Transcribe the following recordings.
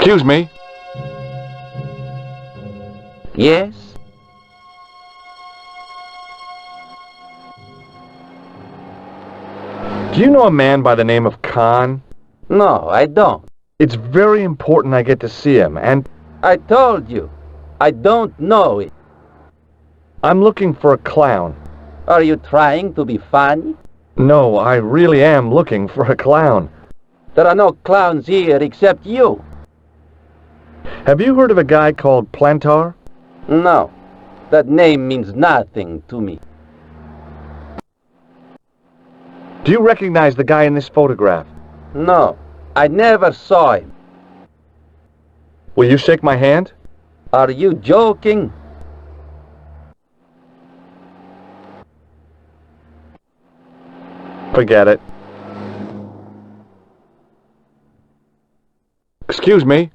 Excuse me. Yes? Do you know a man by the name of Khan? No, I don't. It's very important I get to see him, and I told you, I don't know it. I'm looking for a clown. Are you trying to be funny? No, I really am looking for a clown. There are no clowns here except you. Have you heard of a guy called Plantar? No, that name means nothing to me. Do you recognize the guy in this photograph? No, I never saw him. Will you shake my hand? Are you joking? Forget it. Excuse me.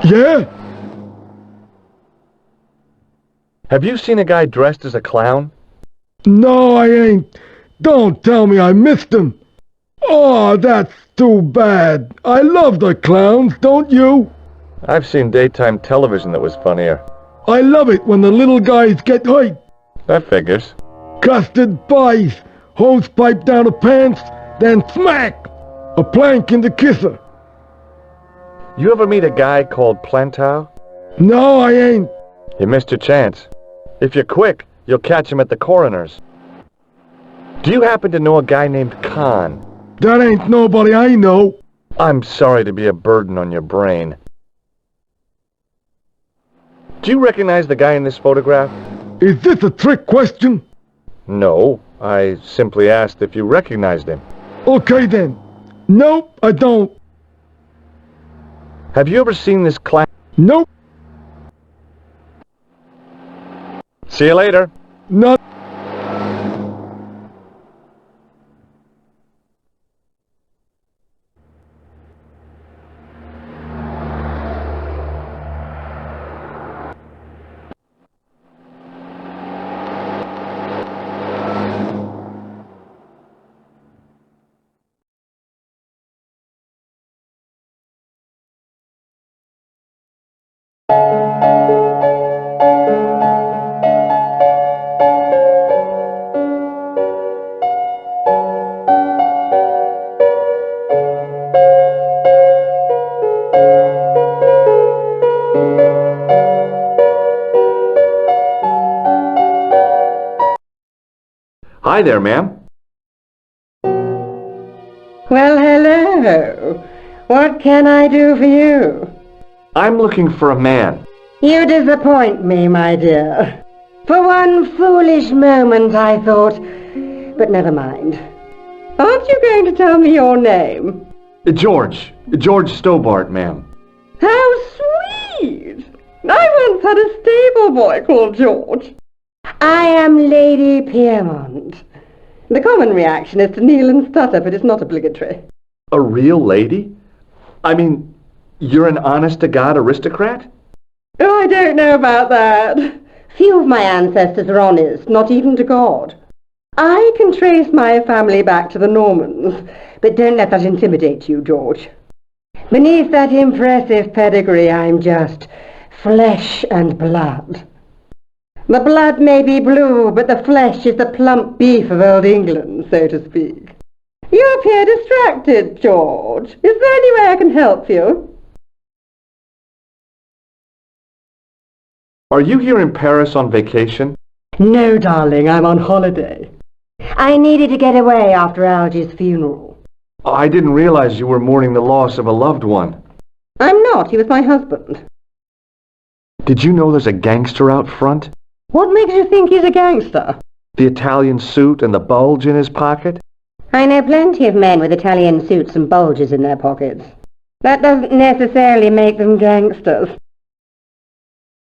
Yeah? Have you seen a guy dressed as a clown? No, I ain't. Don't tell me I missed him. Oh, that's too bad. I love the clowns, don't you? I've seen daytime television that was funnier. I love it when the little guys get hurt. That figures. Custard pies, hose pipe down the pants, then smack! A plank in the kisser. You ever meet a guy called Plantar? No, I ain't. You missed your chance. If you're quick, you'll catch him at the coroner's. Do you happen to know a guy named Khan? That ain't nobody I know. I'm sorry to be a burden on your brain. Do you recognize the guy in this photograph? Is this a trick question? No, I simply asked if you recognized him. Okay then. Nope, I don't. Have you ever seen this clown? Nope. See you later. Not. Hi there, ma'am. Well, hello. What can I do for you? I'm looking for a man. You disappoint me, my dear. For one foolish moment I thought... But never mind. Aren't you going to tell me your name? George Stobart, ma'am. How sweet! I once had a stable boy called George. I am Lady Piermont. The common reaction is to kneel and stutter, but it's not obligatory. A real lady? I mean, you're an honest-to-God aristocrat? Oh, I don't know about that. Few of my ancestors are honest, not even to God. I can trace my family back to the Normans, but don't let that intimidate you, George. Beneath that impressive pedigree, I'm just flesh and blood. The blood may be blue, but the flesh is the plump beef of old England, so to speak. You appear distracted, George. Is there any way I can help you? Are you here in Paris on vacation? No, darling, I'm on holiday. I needed to get away after Algy's funeral. I didn't realize you were mourning the loss of a loved one. I'm not. He was my husband. Did you know there's a gangster out front? What makes you think he's a gangster? The Italian suit and the bulge in his pocket? I know plenty of men with Italian suits and bulges in their pockets. That doesn't necessarily make them gangsters.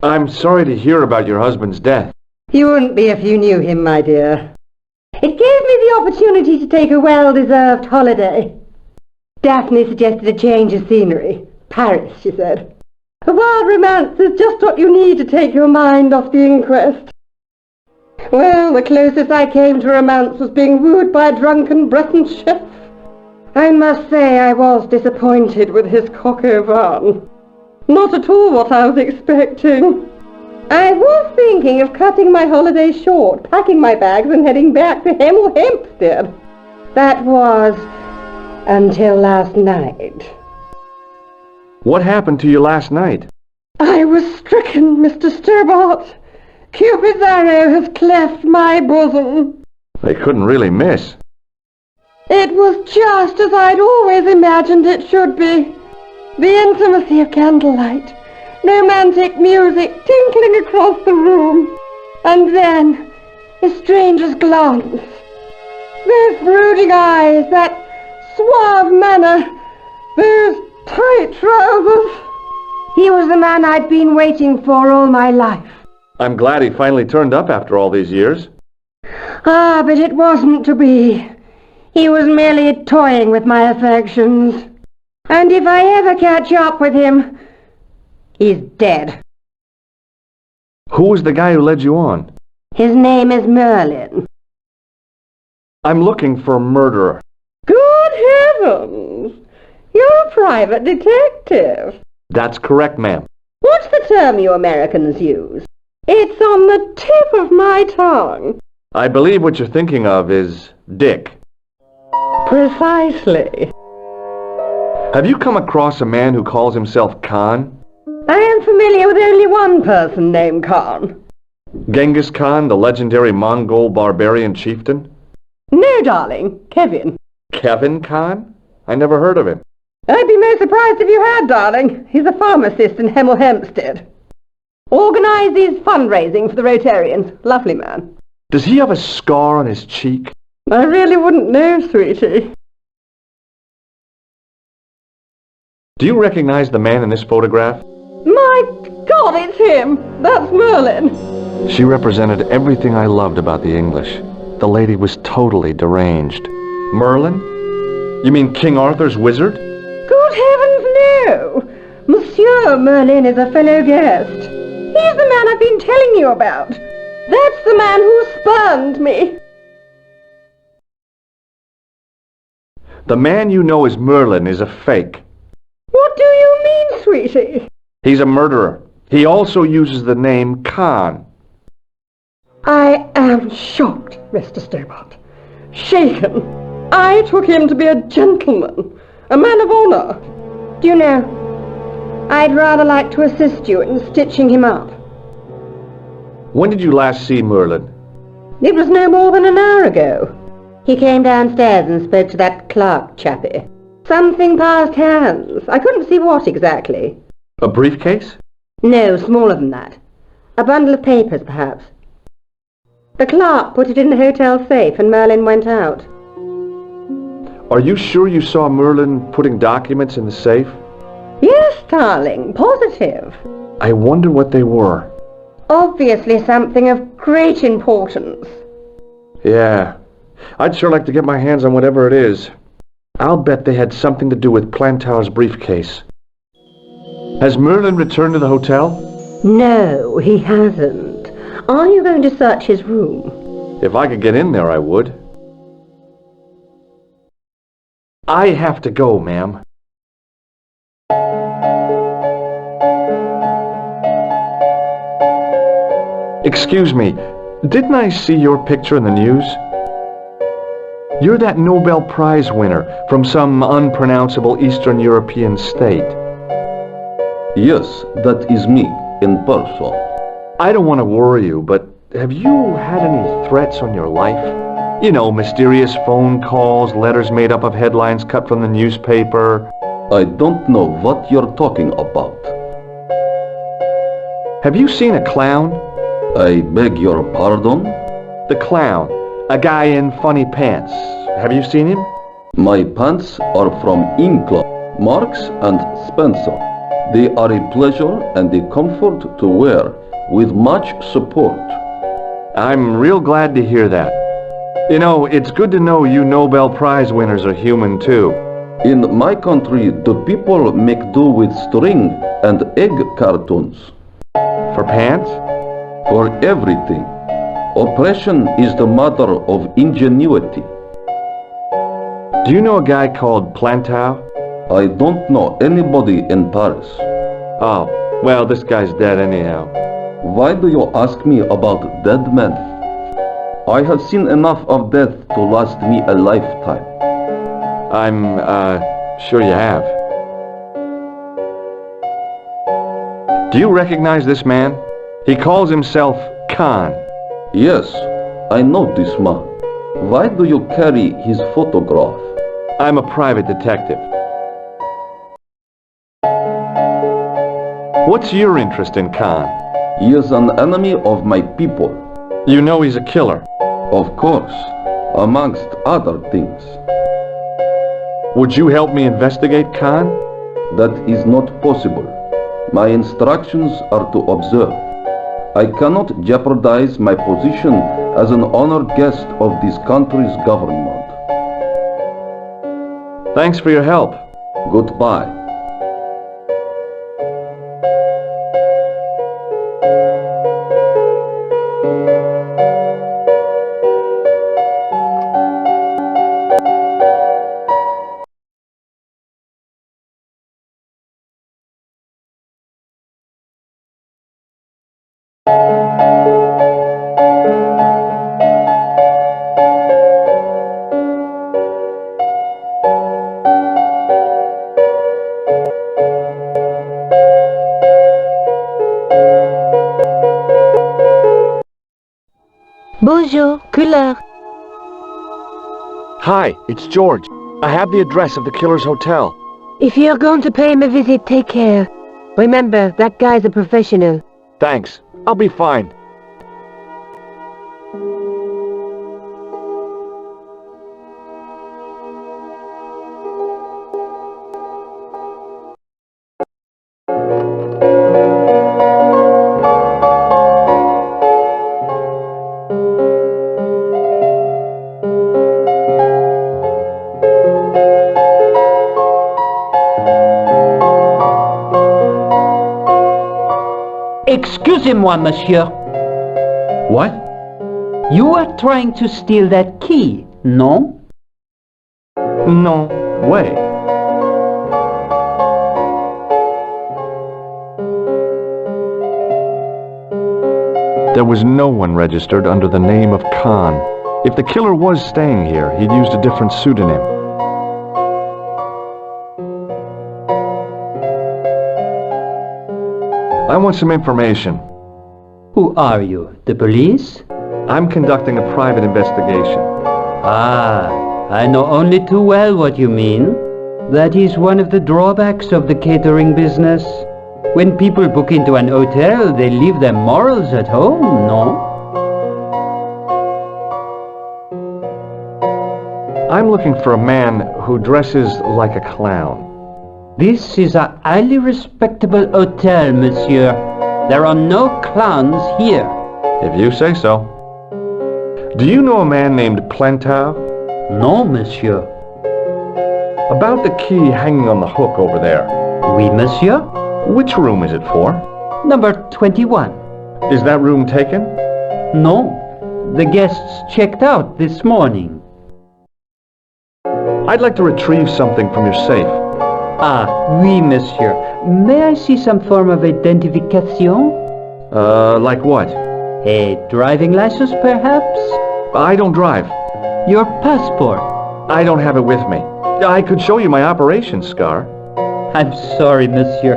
I'm sorry to hear about your husband's death. You wouldn't be if you knew him, my dear. It gave me the opportunity to take a well-deserved holiday. Daphne suggested a change of scenery. Paris, she said. A wild romance is just what you need to take your mind off the inquest. Well, the closest I came to romance was being wooed by a drunken Breton chef. I must say I was disappointed with his coq au vin. Not at all what I was expecting. I was thinking of cutting my holiday short, packing my bags and heading back to Hempstead. That was until last night. What happened to you last night? I was stricken, Mr. Stobart. Cupid's arrow has cleft my bosom. They couldn't really miss. It was just as I'd always imagined it should be. The intimacy of candlelight, romantic music tinkling across the room, and then a stranger's glance. Those brooding eyes, that suave manner, those tight trousers. He was the man I'd been waiting for all my life. I'm glad he finally turned up after all these years. Ah, but it wasn't to be. He was merely toying with my affections. And if I ever catch up with him, he's dead. Who was the guy who led you on? His name is Merlin. I'm looking for a murderer. Good heavens! You're a private detective. That's correct, ma'am. What's the term you Americans use? It's on the tip of my tongue. I believe what you're thinking of is Dick. Precisely. Have you come across a man who calls himself Khan? I am familiar with only one person named Khan. Genghis Khan, the legendary Mongol barbarian chieftain? No, darling, Kevin. Kevin Khan? I never heard of him. I'd be most surprised if you had, darling. He's a pharmacist in Hempstead. Organises fundraising for the Rotarians. Lovely man. Does he have a scar on his cheek? I really wouldn't know, sweetie. Do you recognize the man in this photograph? My God, it's him! That's Merlin! She represented everything I loved about the English. The lady was totally deranged. Merlin? You mean King Arthur's wizard? Good heavens, no! Monsieur Merlin is a fellow guest. He's the man I've been telling you about. That's the man who spurned me. The man you know as Merlin is a fake. What do you mean, sweetie? He's a murderer. He also uses the name Khan. I am shocked, Mr. Stobart. Shaken. I took him to be a gentleman, a man of honour. Do you know, I'd rather like to assist you in stitching him up. When did you last see Merlin? It was no more than an hour ago. He came downstairs and spoke to that clerk chappie. Something passed hands. I couldn't see what exactly. A briefcase? No, smaller than that. A bundle of papers, perhaps. The clerk put it in the hotel safe and Merlin went out. Are you sure you saw Merlin putting documents in the safe? Yes, darling, positive. I wonder what they were. Obviously something of great importance. Yeah, I'd sure like to get my hands on whatever it is. I'll bet they had something to do with Plantar's briefcase. Has Merlin returned to the hotel? No, he hasn't. Are you going to search his room? If I could get in there, I would. I have to go, ma'am. Excuse me, didn't I see your picture in the news? You're that Nobel Prize winner from some unpronounceable Eastern European state. Yes, that is me, in person. I don't want to worry you, but have you had any threats on your life? You know, mysterious phone calls, letters made up of headlines cut from the newspaper. I don't know what you're talking about. Have you seen a clown? I beg your pardon? The clown. A guy in funny pants. Have you seen him? My pants are from England, Marks and Spencer. They are a pleasure and a comfort to wear, with much support. I'm real glad to hear that. You know, it's good to know you Nobel Prize winners are human too. In my country, the people make do with string and egg cartoons. For pants? For everything. Oppression is the mother of ingenuity. Do you know a guy called Plantow? I don't know anybody in Paris. Oh, well, this guy's dead anyhow. Why do you ask me about dead men? I have seen enough of death to last me a lifetime. I'm, sure you have. Do you recognize this man? He calls himself Khan. Yes, I know this man. Why do you carry his photograph? I'm a private detective. What's your interest in Khan? He is an enemy of my people. You know he's a killer. Of course, amongst other things. Would you help me investigate Khan? That is not possible. My instructions are to observe. I cannot jeopardize my position as an honored guest of this country's government. Thanks for your help. Goodbye. Bonjour, couleur. Hi, it's George. I have the address of the killer's hotel. If you're going to pay him a visit, take care. Remember, that guy's a professional. Thanks. I'll be fine. Excusez-moi, monsieur. What? You are trying to steal that key, no? No way. There was no one registered under the name of Khan. If the killer was staying here, he'd used a different pseudonym. I want some information. Who are you, the police? I'm conducting a private investigation. Ah, I know only too well what you mean. That is one of the drawbacks of the catering business. When people book into an hotel, they leave their morals at home, no? I'm looking for a man who dresses like a clown. This is a highly respectable hotel, monsieur. There are no clowns here. If you say so. Do you know a man named Plantow? No, monsieur. About the key hanging on the hook over there. Oui, monsieur. Which room is it for? Number 21. Is that room taken? No. The guests checked out this morning. I'd like to retrieve something from your safe. Ah, oui, monsieur. May I see some form of identification? Like what? A driving license, perhaps? I don't drive. Your passport? I don't have it with me. I could show you my operation scar. I'm sorry, monsieur.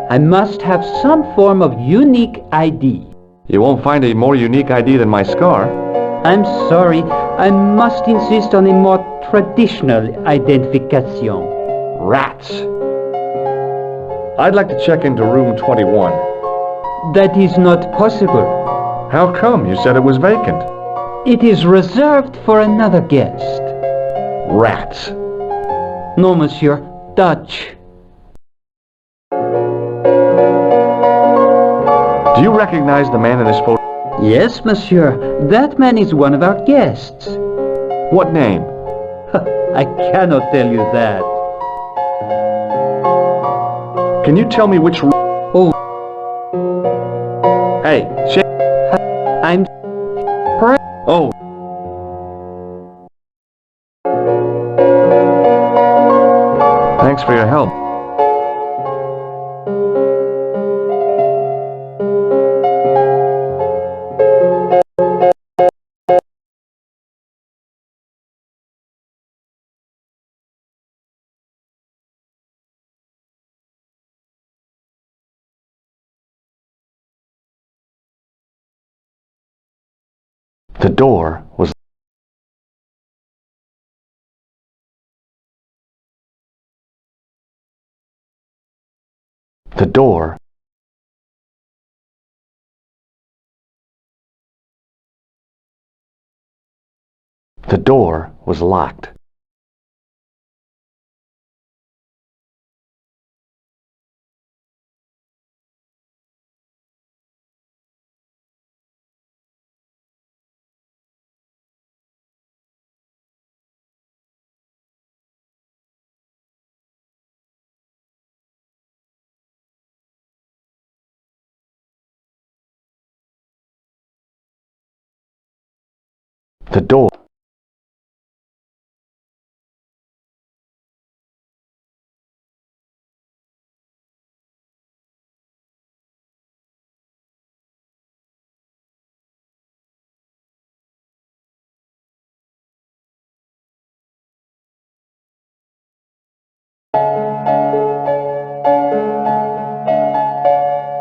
I must have some form of unique ID. You won't find a more unique ID than my scar. I'm sorry. I must insist on a more traditional identification. Rats. I'd like to check into room 21. That is not possible. How come? You said it was vacant. It is reserved for another guest. Rats. No, monsieur. Dutch. Do you recognize the man in this photo? Yes, monsieur. That man is one of our guests. What name? I cannot tell you that. Can you tell me which room? Oh, Hey, I'm... Oh. Thanks for your help. The door was The door was locked. The door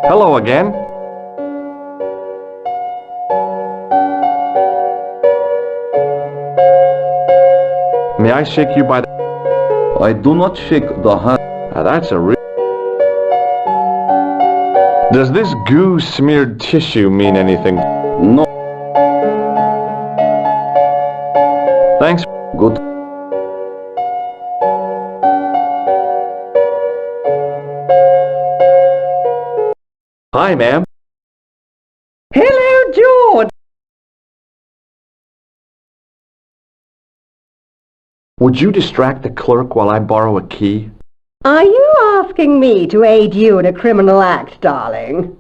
Hello again. May I shake you by the... I do not shake the hand. That's a Does this goo-smeared tissue mean anything? No. Thanks. Good. Hi, ma'am. Hello, George. Would you distract the clerk while I borrow a key? Are you asking me to aid you in a criminal act, darling?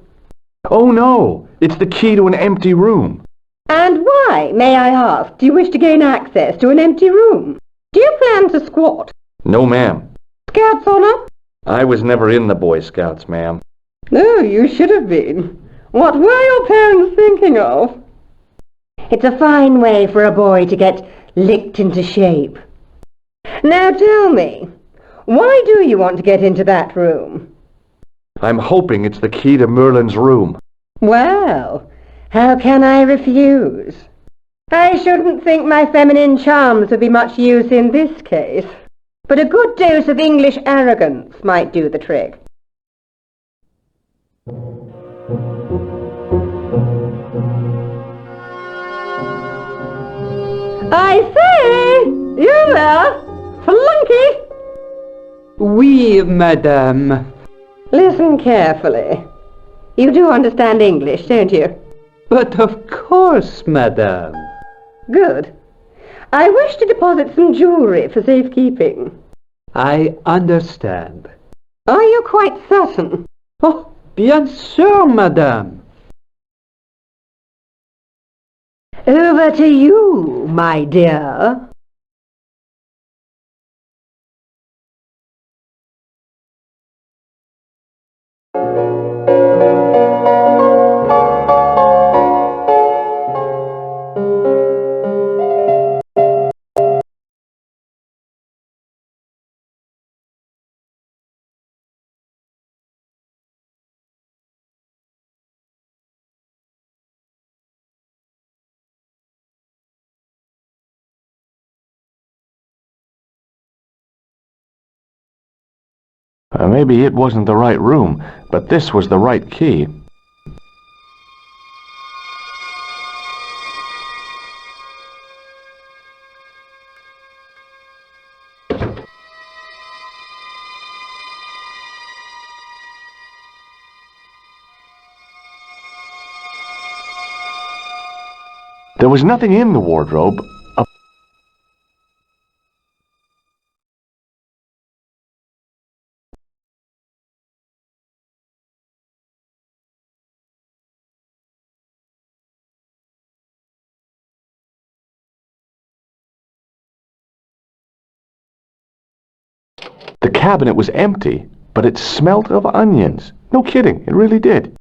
Oh, no. It's the key to an empty room. And why, may I ask, do you wish to gain access to an empty room? Do you plan to squat? No, ma'am. Scouts honor? I was never in the Boy Scouts, ma'am. No, you should have been. What were your parents thinking of? It's a fine way for a boy to get licked into shape. Now tell me, why do you want to get into that room? I'm hoping it's the key to Merlin's room. Well, how can I refuse? I shouldn't think my feminine charms would be much use in this case, but a good dose of English arrogance might do the trick. I say! You there? Flunky! Oui, madame. Listen carefully. You do understand English, don't you? But of course, madame. Good. I wish to deposit some jewellery for safekeeping. I understand. Are you quite certain? Oh, bien sûr, madame. Over to you, my dear. Maybe it wasn't the right room, but this was the right key. There was nothing in the wardrobe. The cabinet was empty, but it smelt of onions. No kidding, it really did.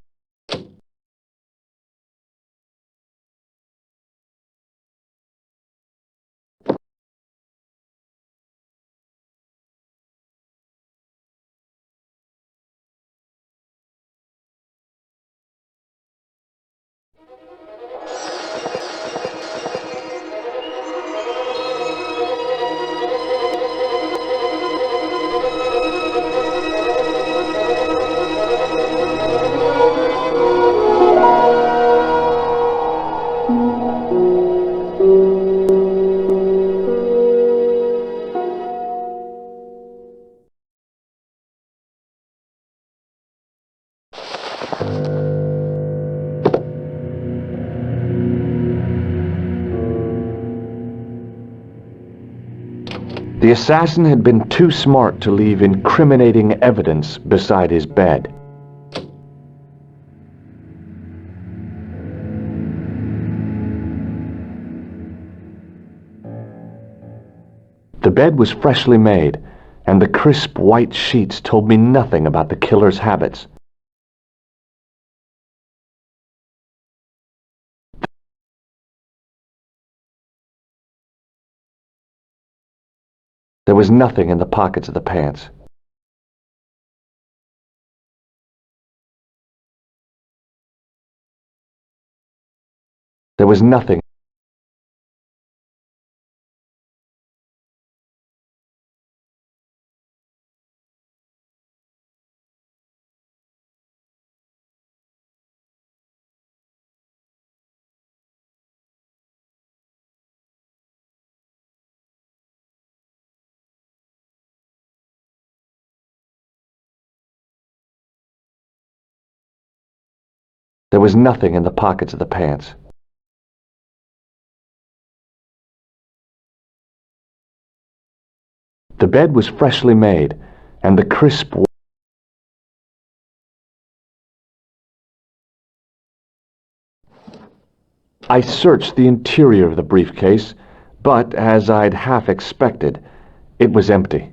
The assassin had been too smart to leave incriminating evidence beside his bed. The bed was freshly made, and the crisp white sheets told me nothing about the killer's habits. There was nothing in the pockets of the pants. There was nothing. There was nothing in the pockets of the pants. The bed was freshly made, and the crisp... I searched the interior of the briefcase, but, as I'd half expected, it was empty.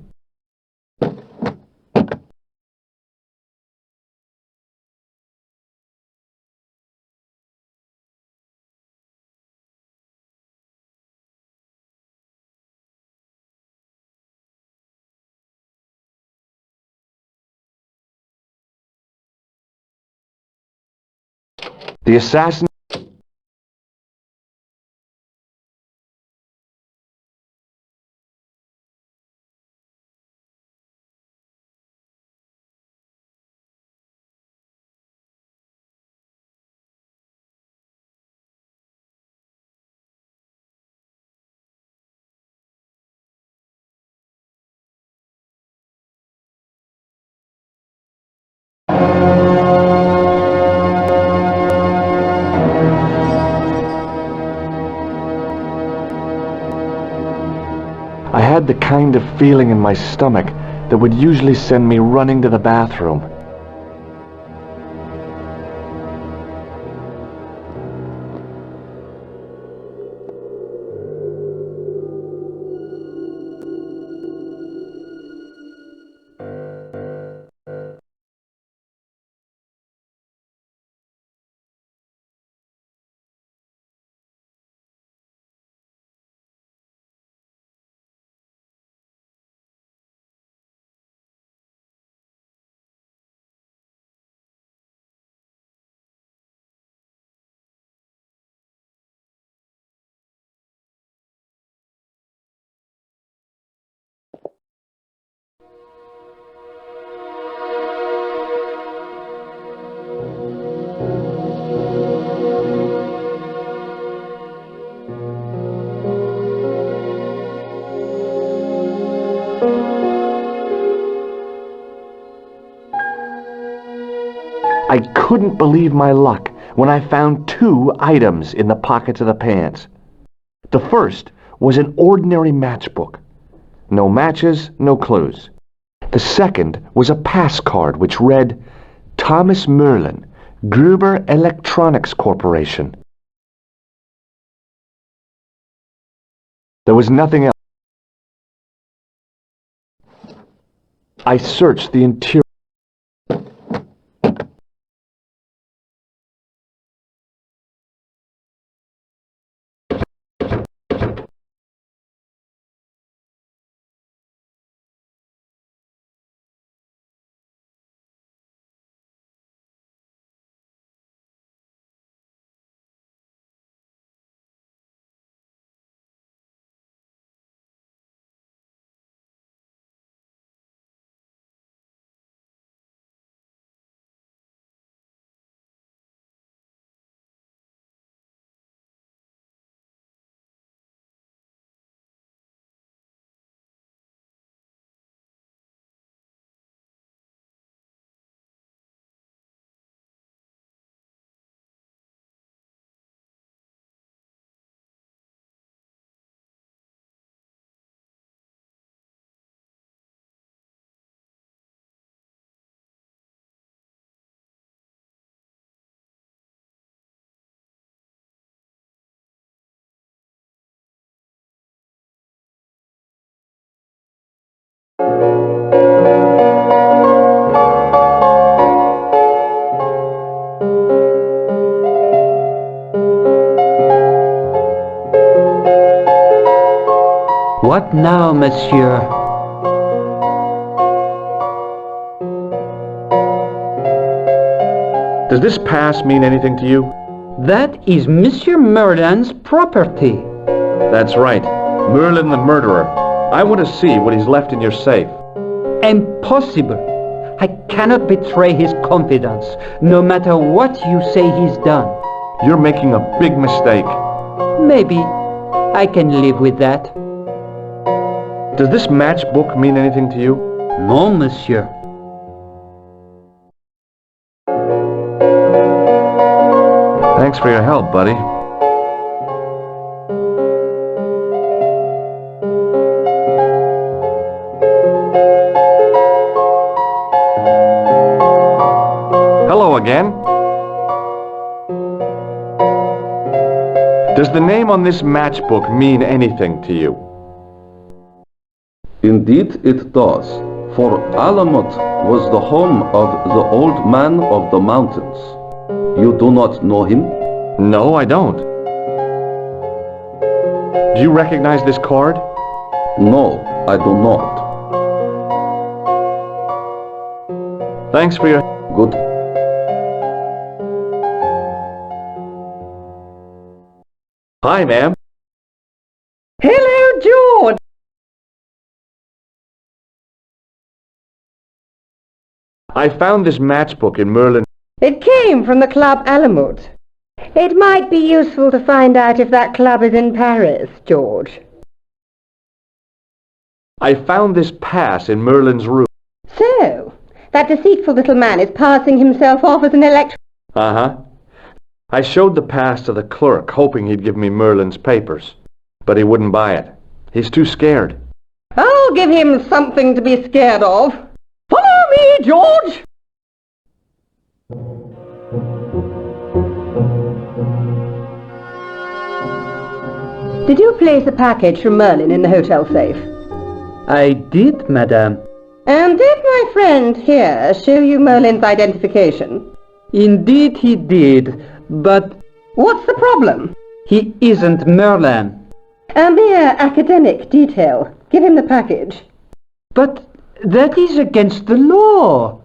The assassin... I had the kind of feeling in my stomach that would usually send me running to the bathroom. I couldn't believe my luck when I found two items in the pockets of the pants. The first was an ordinary matchbook. No matches, no clues. The second was a pass card which read, Thomas Merlin, Gruber Electronics Corporation. There was nothing else. I searched the interior. What now, monsieur? Does this pass mean anything to you? That is Monsieur Merlin's property. That's right. Merlin the murderer. I want to see what he's left in your safe. Impossible. I cannot betray his confidence, no matter what you say he's done. You're making a big mistake. Maybe. I can live with that. Does this matchbook mean anything to you? No, monsieur. Thanks for your help, buddy. Hello again. Does the name on this matchbook mean anything to you? Indeed it does, for Alamut was the home of the old man of the mountains. You do not know him? No, I don't. Do you recognize this card? No, I do not. Thanks for your... Good. Hi, ma'am. Hello, George. I found this matchbook in Merlin. It came from the Club Alamut. It might be useful to find out if that club is in Paris, George. I found this pass in Merlin's room. So, that deceitful little man is passing himself off as an electron. Uh-huh. I showed the pass to the clerk, hoping he'd give me Merlin's papers. But he wouldn't buy it. He's too scared. I'll give him something to be scared of. Follow me, George! Did you place a package from Merlin in the hotel safe? I did, madame. And did my friend here show you Merlin's identification? Indeed he did, but What's the problem? he isn't Merlin. A mere academic detail. Give him the package. But that is against the law.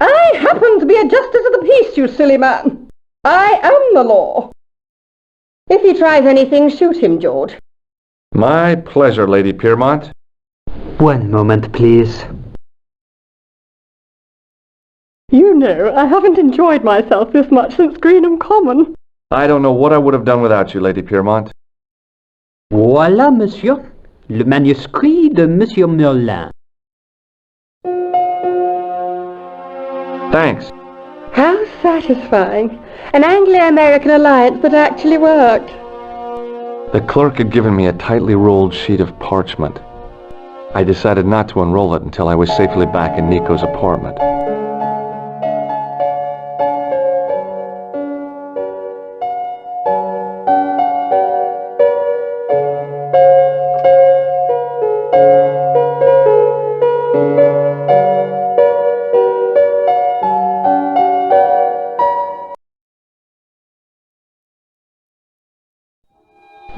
I happen to be a justice of the peace, you silly man. I am the law. If he tries anything, shoot him, George. My pleasure, Lady Piermont. One moment, please. You know, I haven't enjoyed myself this much since Greenham Common. I don't know what I would have done without you, Lady Piermont. Voilà, monsieur. Le manuscrit de Monsieur Merlin. Thanks. How satisfying. An Anglo-American alliance that actually worked. The clerk had given me a tightly rolled sheet of parchment. I decided not to unroll it until I was safely back in Nico's apartment.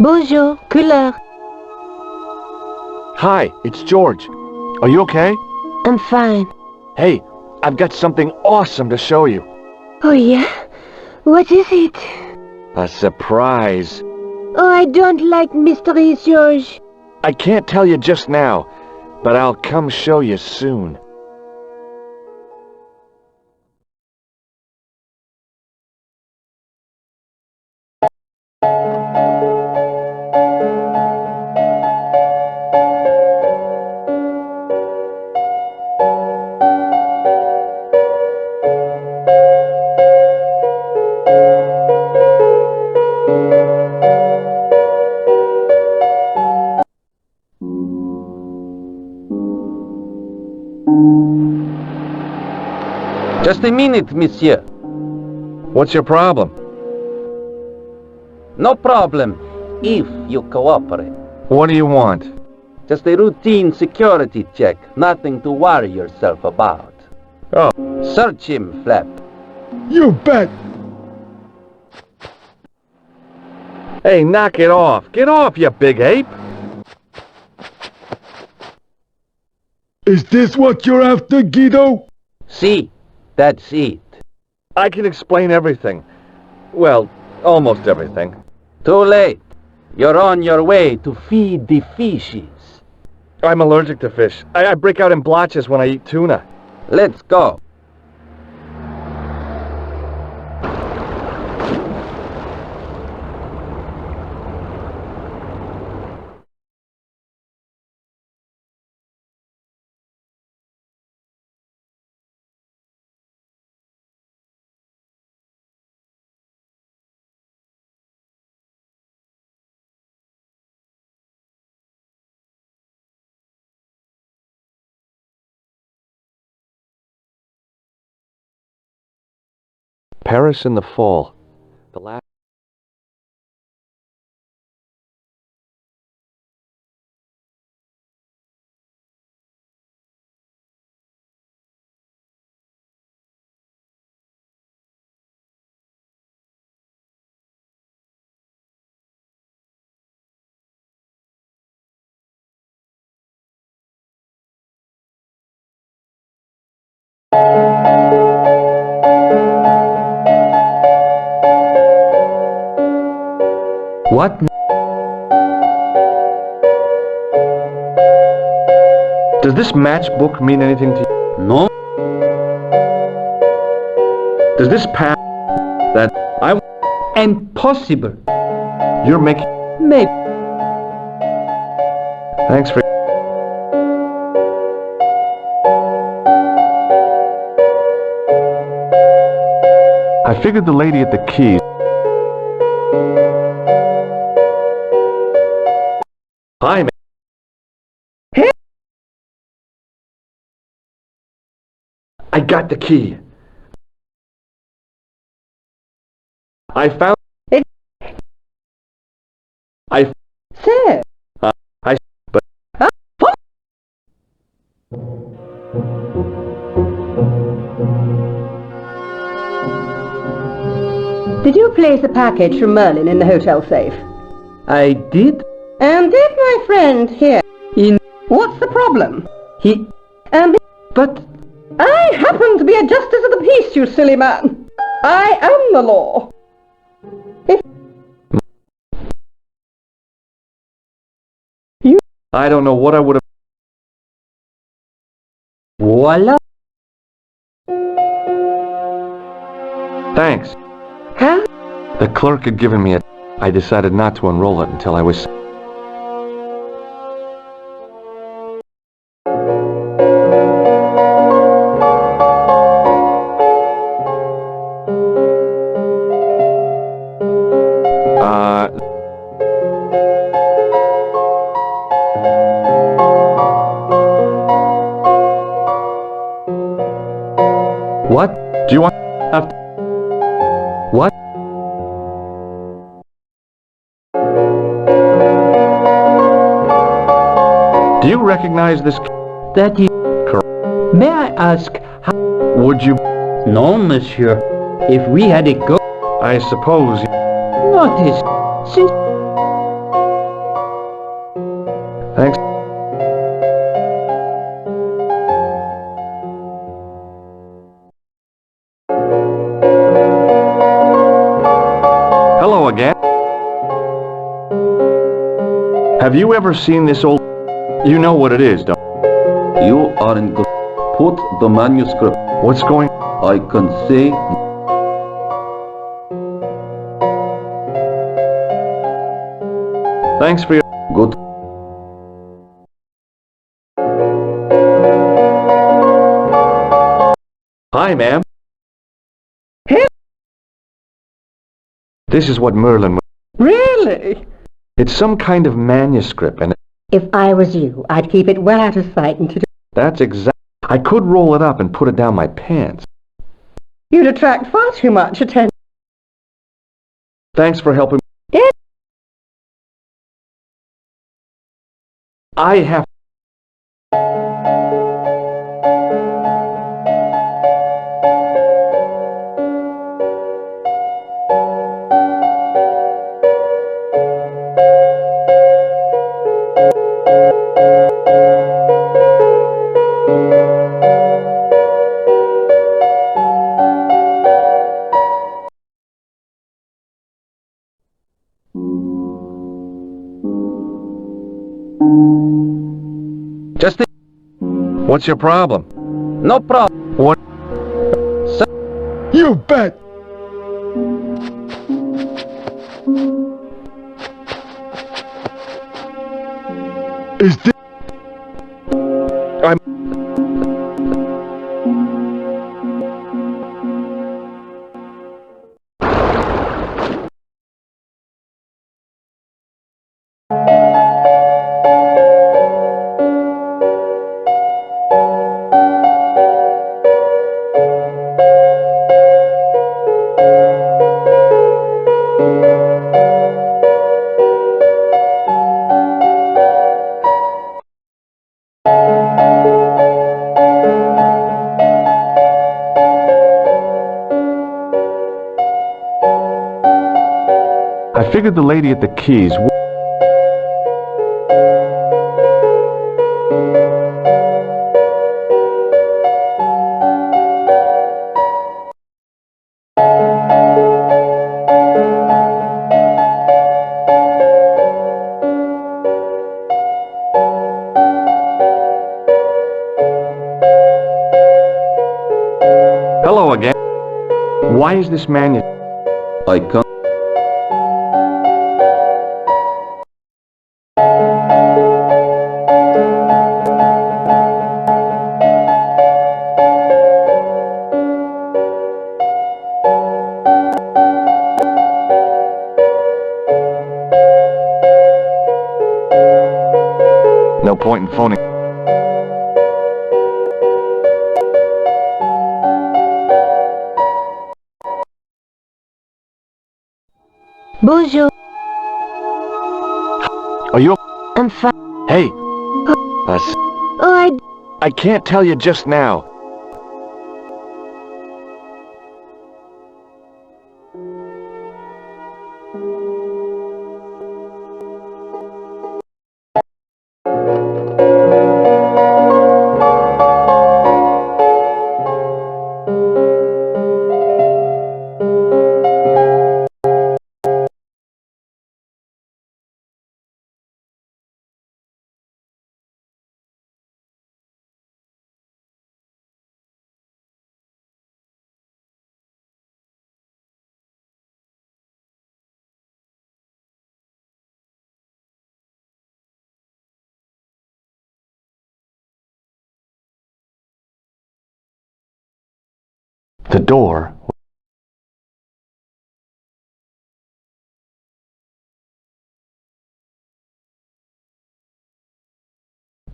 Bonjour, couleur. Hi, it's George. Are you okay? I'm fine. Hey, I've got something awesome to show you. Oh yeah? What is it? A surprise. Oh, I don't like mysteries, George. I can't tell you just now, but I'll come show you soon. Just a minute, monsieur. What's your problem? No problem, if you cooperate. What do you want? Just a routine security check, nothing to worry yourself about. Oh. Search him, Flap. You bet. Hey, knock it off. Get off, you big ape. Is this what you're after, Guido? See, that's it. I can explain everything. Well, almost everything. Too late. You're on your way to feed the fishes. I'm allergic to fish. I break out in blotches when I eat tuna. Let's go. Paris in the fall. The last. What? Does this matchbook mean anything to you? No? Does this pass that Impossible. you're making? Maybe. Thanks for. I figured the lady at the keys. Hi, man. I got the key. I found it. I. So, I. But. what? Did you place a package from Merlin in the hotel safe? I did? And did my friend here? In... What's the problem? He... And But... I happen to be a justice of the peace, you silly man. I am the law. If you... I don't know what I would have. Voila. Thanks. Huh? The clerk had given me it. I decided not to enroll it until I was. What? Do you want? What? Do you recognize this? That is... May I ask how... Would you? No, monsieur. If we had a go... I suppose. Notice... Since... Thanks. Hello again. Have you ever seen this old... You know what it is, don't you? You are in... Put the manuscript. What's going... I can say... Thanks for your... Good. Hi, ma'am. This is what Merlin... Really? It's some kind of manuscript, and If I was you, I'd keep it well out of sight and to do... that's exact... I could roll it up and put it down my pants. You'd attract far too much attention. Thanks for helping... Yes. I have... Just... What's your problem? No problem. What? You bet! Is this... I'm... I figured the lady at the keys... Hello again. Why is this manuscript... I can't... No point in phoning... Bonjour. Are you... I'm fine. Hey! Oh, I can't tell you just now. The door...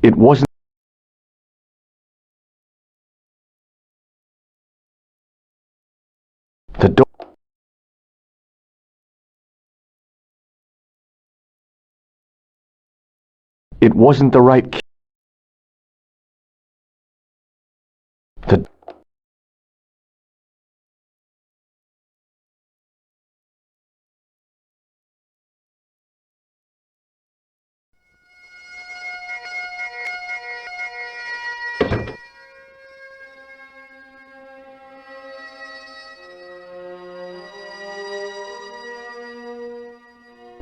It wasn't... The door... It wasn't the right key. The...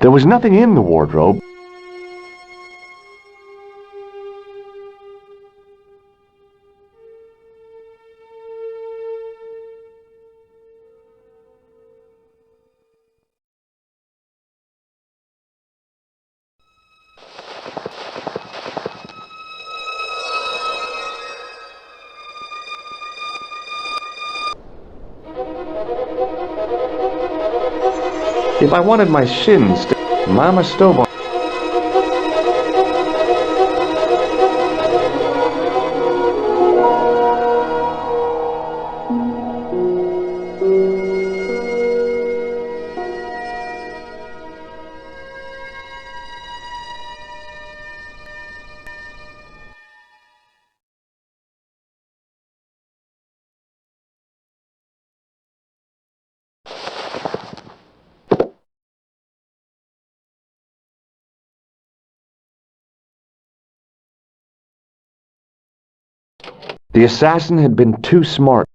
There was nothing in the wardrobe. If I wanted my shins to... Mama stove on... The assassin had been too smart.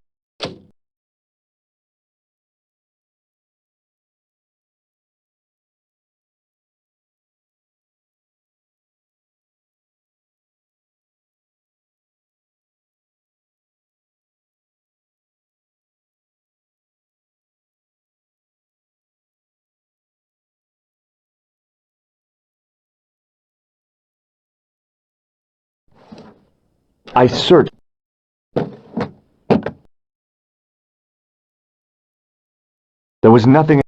I searched. There was nothing.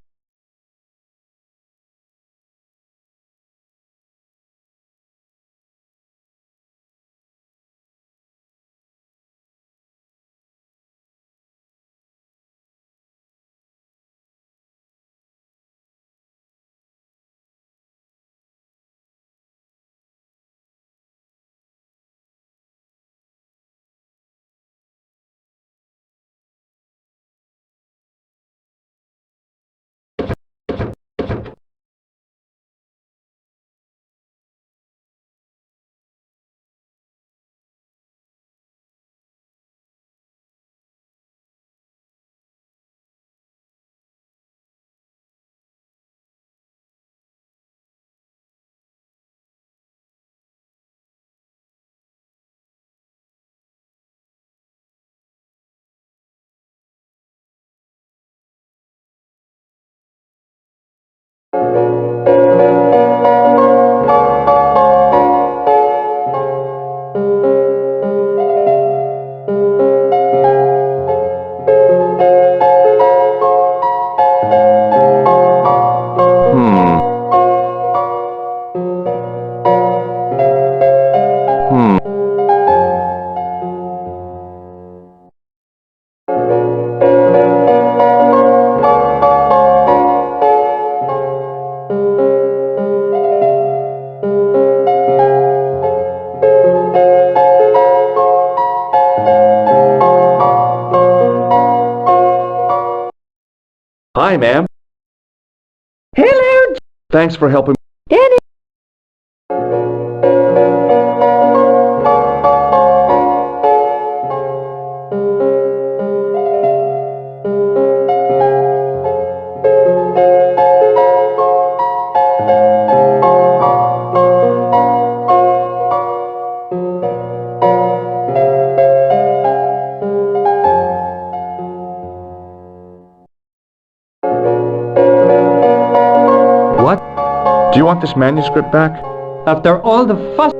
Hi, ma'am. Hello, Thanks for helping. Danny. What? Do you want this manuscript back? After all the fuss...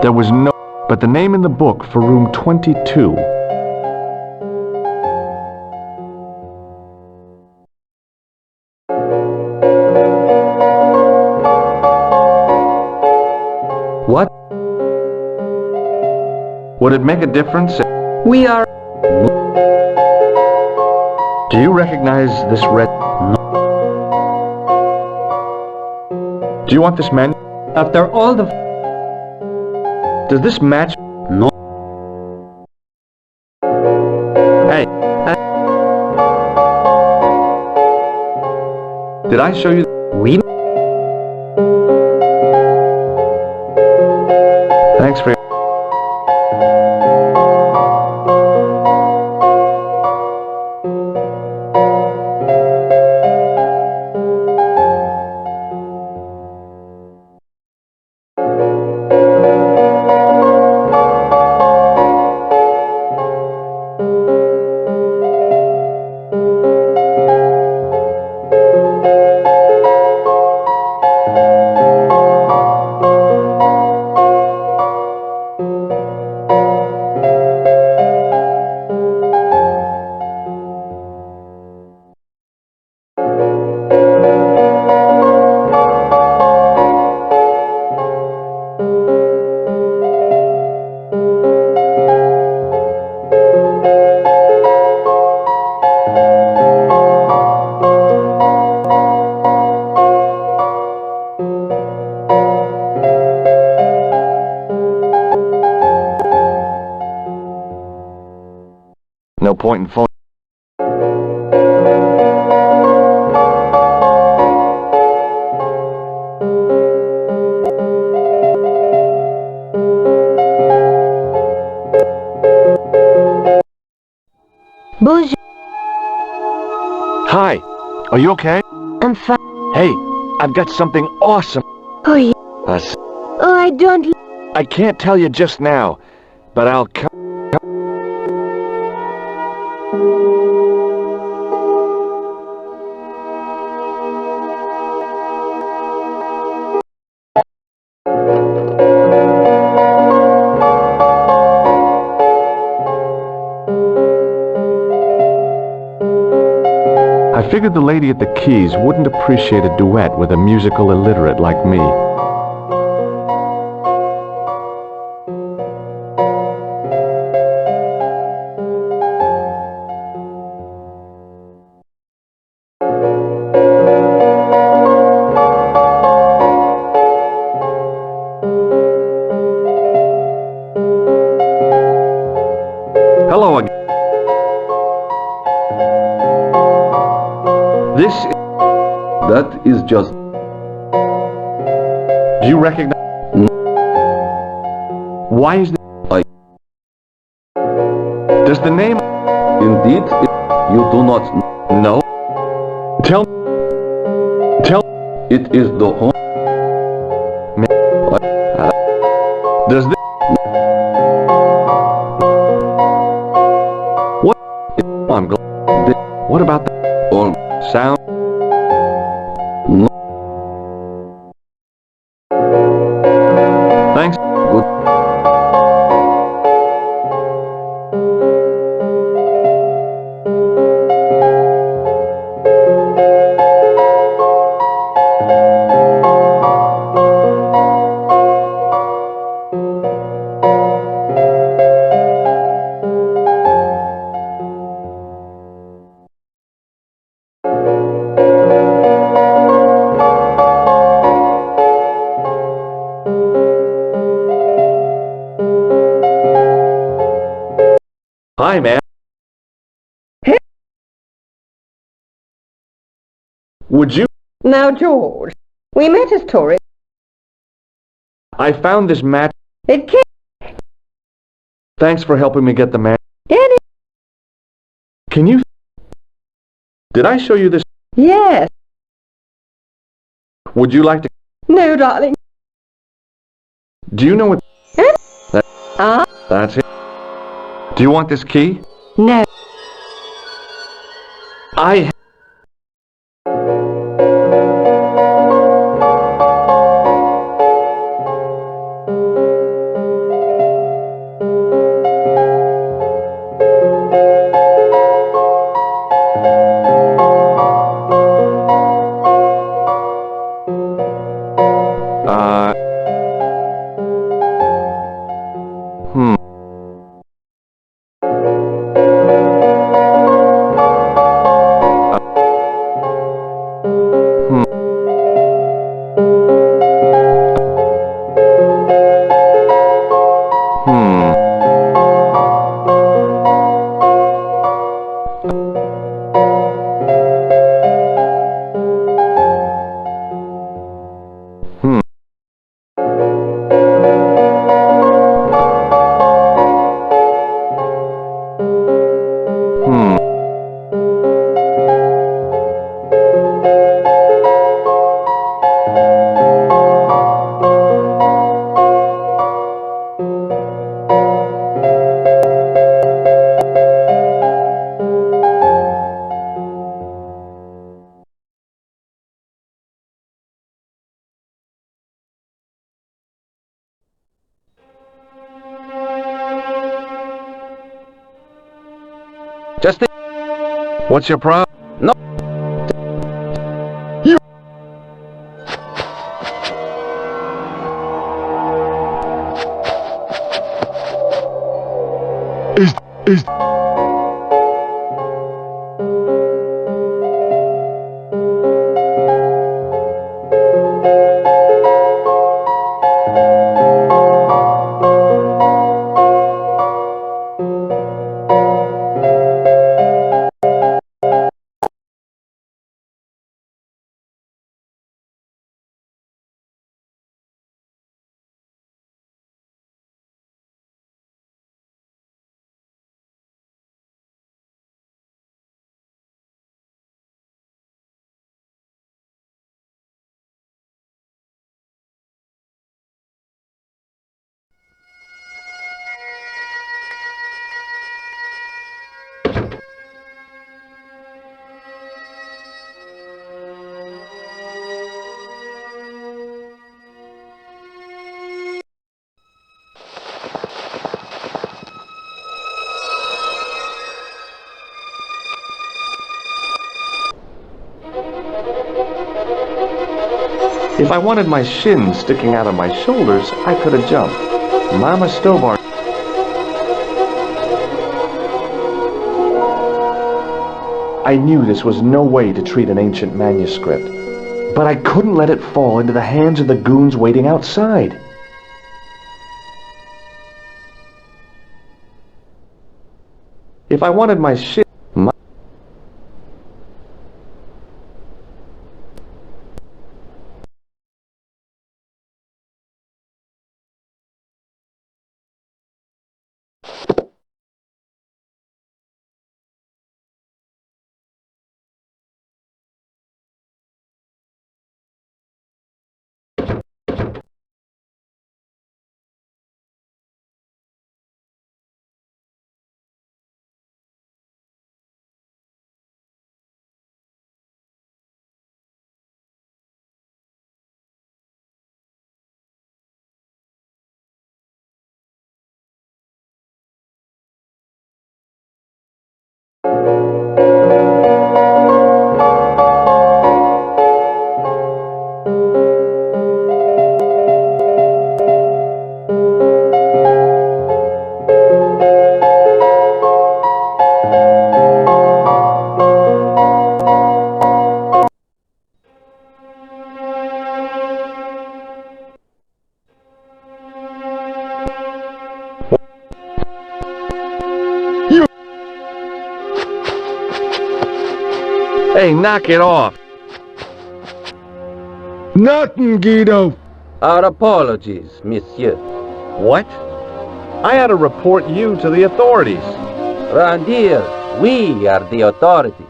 There was no... but the name in the book for room 22. What? Would it make a difference? We are... Do you recognize this red... No. Do you want this man... After all the... Does this match... No. Hey. Did I show you... We... Thanks for... Hi, are you okay? I'm fine. Hey, I've got something awesome. Oh, yeah. Oh, I don't... I can't tell you just now, but I'll come. I figured the lady at the keys wouldn't appreciate a duet with a musical illiterate like me. Hello again. That is just... Do you recognize? Why is I... Does the name... Indeed, you do not No. Tell... It is the home... Does this... What? I'm glad. What about the... All sound? Thanks. good. Hi, man. Would you... Now, George, we met as tourists. I found this match. It came... Thanks for helping me get the match. Danny. Can you... Did I show you this? Yes. Would you like to... No, darling. Do you know what... Ah? That's it. Do you want this key? No. I... Just think. What's your problem? No. You. Is If I wanted my shins sticking out of my shoulders, I could have jumped. Mama Stobar. I knew this was no way to treat an ancient manuscript, but I couldn't let it fall into the hands of the goons waiting outside. If I wanted my shit... Hey, knock it off! Nothing, Guido. Our apologies, monsieur. What? I had to report you to the authorities. Randir, we are the authorities.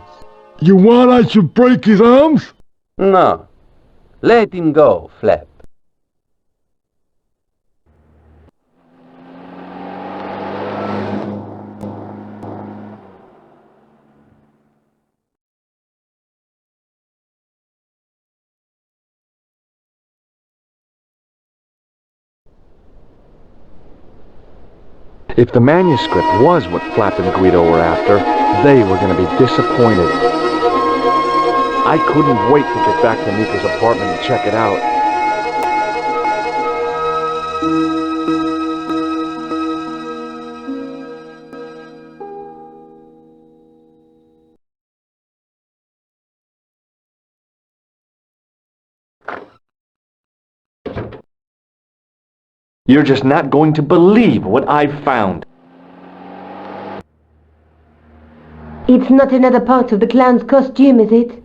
You want I should break his arms? No. Let him go, Flap. If the manuscript was what Flap and Guido were after, they were going to be disappointed. I couldn't wait to get back to Nika's apartment and check it out. You're just not going to believe what I've found. It's not another part of the clown's costume, is it?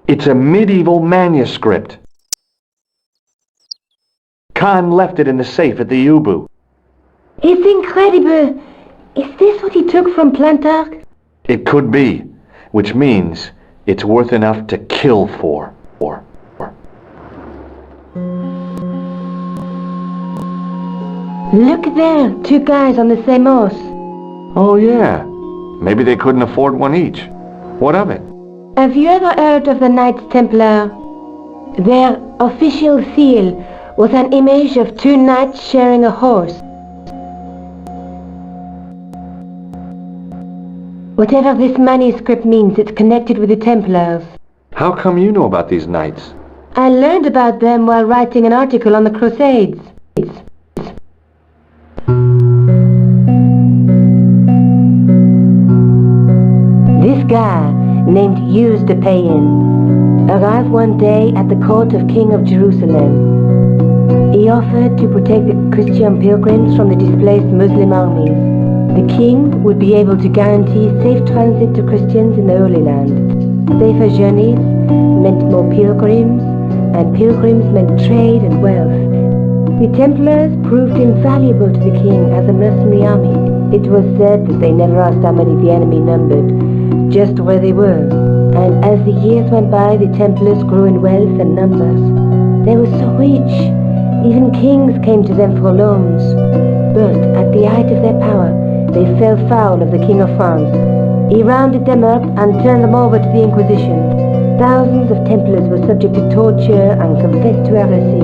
It's a medieval manuscript. Khan left it in the safe at the Ubu. It's incredible! Is this what he took from Plantark? It could be, which means it's worth enough to kill for. Look there, two guys on the same horse. Oh yeah, maybe they couldn't afford one each. What of it? Have you ever heard of the Knights Templar? Their official seal was an image of two knights sharing a horse. Whatever this manuscript means, it's connected with the Templars. How come you know about these knights? I learned about them while writing an article on the Crusades. This guy, named Hughes de Payen, arrived one day at the court of King of Jerusalem. He offered to protect the Christian pilgrims from the displaced Muslim armies. The king would be able to guarantee safe transit to Christians in the Holy Land. Safer journeys meant more pilgrims, and pilgrims meant trade and wealth. The Templars proved invaluable to the king as a mercenary army. It was said that they never asked how many the enemy numbered, just where they were. And as the years went by, the Templars grew in wealth and numbers. They were so rich, even kings came to them for loans. But at the height of their power, they fell foul of the King of France. He rounded them up and turned them over to the Inquisition. Thousands of Templars were subject to torture and confessed to heresy.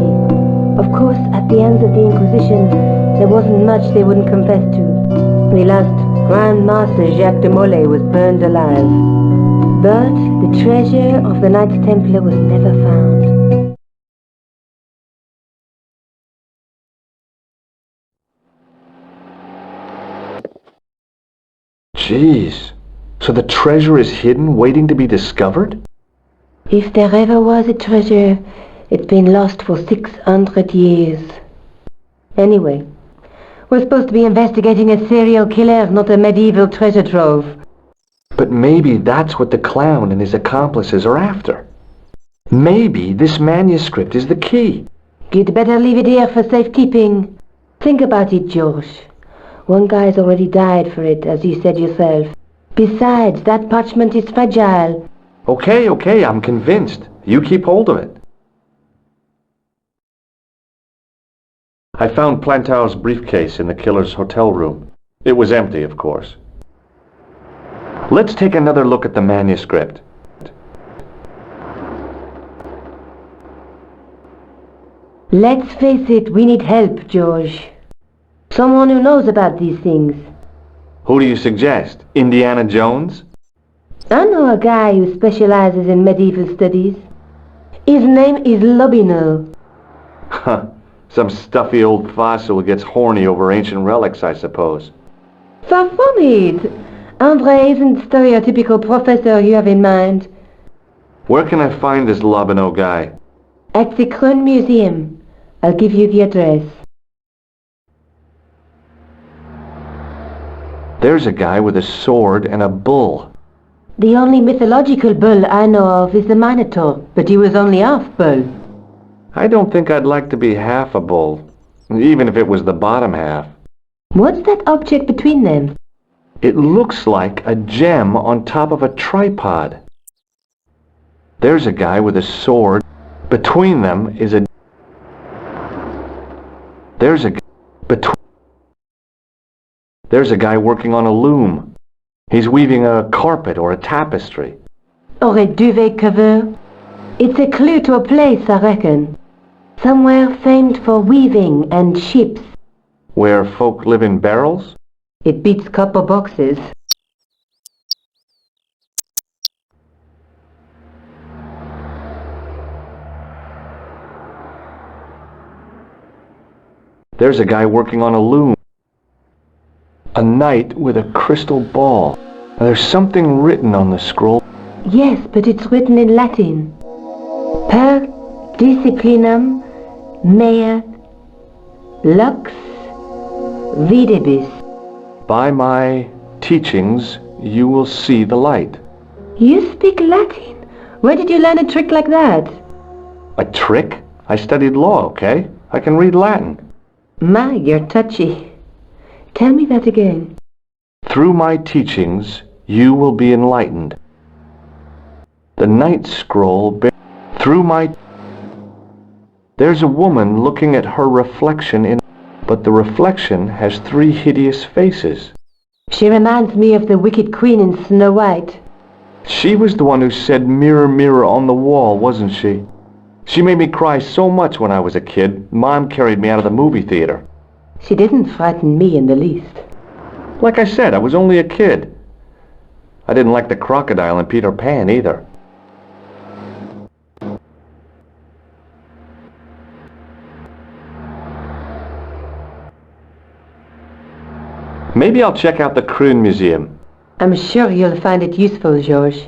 Of course, at the hands of the Inquisition, there wasn't much they wouldn't confess to. They lost Grand Master Jacques de Molay was burned alive. But the treasure of the Knights Templar was never found. Jeez. So the treasure is hidden, waiting to be discovered? If there ever was a treasure, it's been lost for 600 years. Anyway, we're supposed to be investigating a serial killer, not a medieval treasure trove. But maybe that's what the clown and his accomplices are after. Maybe this manuscript is the key. You'd better leave it here for safekeeping. Think about it, George. One guy's already died for it, as you said yourself. Besides, that parchment is fragile. Okay, I'm convinced. You keep hold of it. I found Plantow's briefcase in the killer's hotel room. It was empty, of course. Let's take another look at the manuscript. Let's face it, we need help, George. Someone who knows about these things. Who do you suggest? Indiana Jones? I know a guy who specializes in medieval studies. His name is Lobino. Huh. Some stuffy old fossil who gets horny over ancient relics, I suppose. Far from it. Andre isn't the stereotypical professor you have in mind. Where can I find this Lobino guy? At the Kroon Museum. I'll give you the address. There's a guy with a sword and a bull. The only mythological bull I know of is the Minotaur, but he was only half bull. I don't think I'd like to be half a bull, even if it was the bottom half. What's that object between them? It looks like a gem on top of a tripod. There's a guy with a sword. Between them is a... There's a guy working on a loom. He's weaving a carpet or a tapestry. Or a duvet cover? It's a clue to a place, I reckon. Somewhere famed for weaving and ships. Where folk live in barrels? It beats copper boxes. There's a guy working on a loom. A knight with a crystal ball. There's something written on the scroll. Yes, but it's written in Latin. Per disciplinam mea lux videbis. By my teachings, you will see the light. You speak Latin? Where did you learn a trick like that? A trick? I studied law, okay? I can read Latin. My, you're touchy. Tell me that again. Through my teachings, you will be enlightened. The night scroll through my... There's a woman looking at her reflection in... But the reflection has 3 hideous faces. She reminds me of the wicked queen in Snow White. She was the one who said, "Mirror, mirror on the wall," wasn't she? She made me cry so much when I was a kid, Mom carried me out of the movie theater. She didn't frighten me in the least. Like I said, I was only a kid. I didn't like the crocodile in Peter Pan either. Maybe I'll check out the Kroon Museum. I'm sure you'll find it useful, George.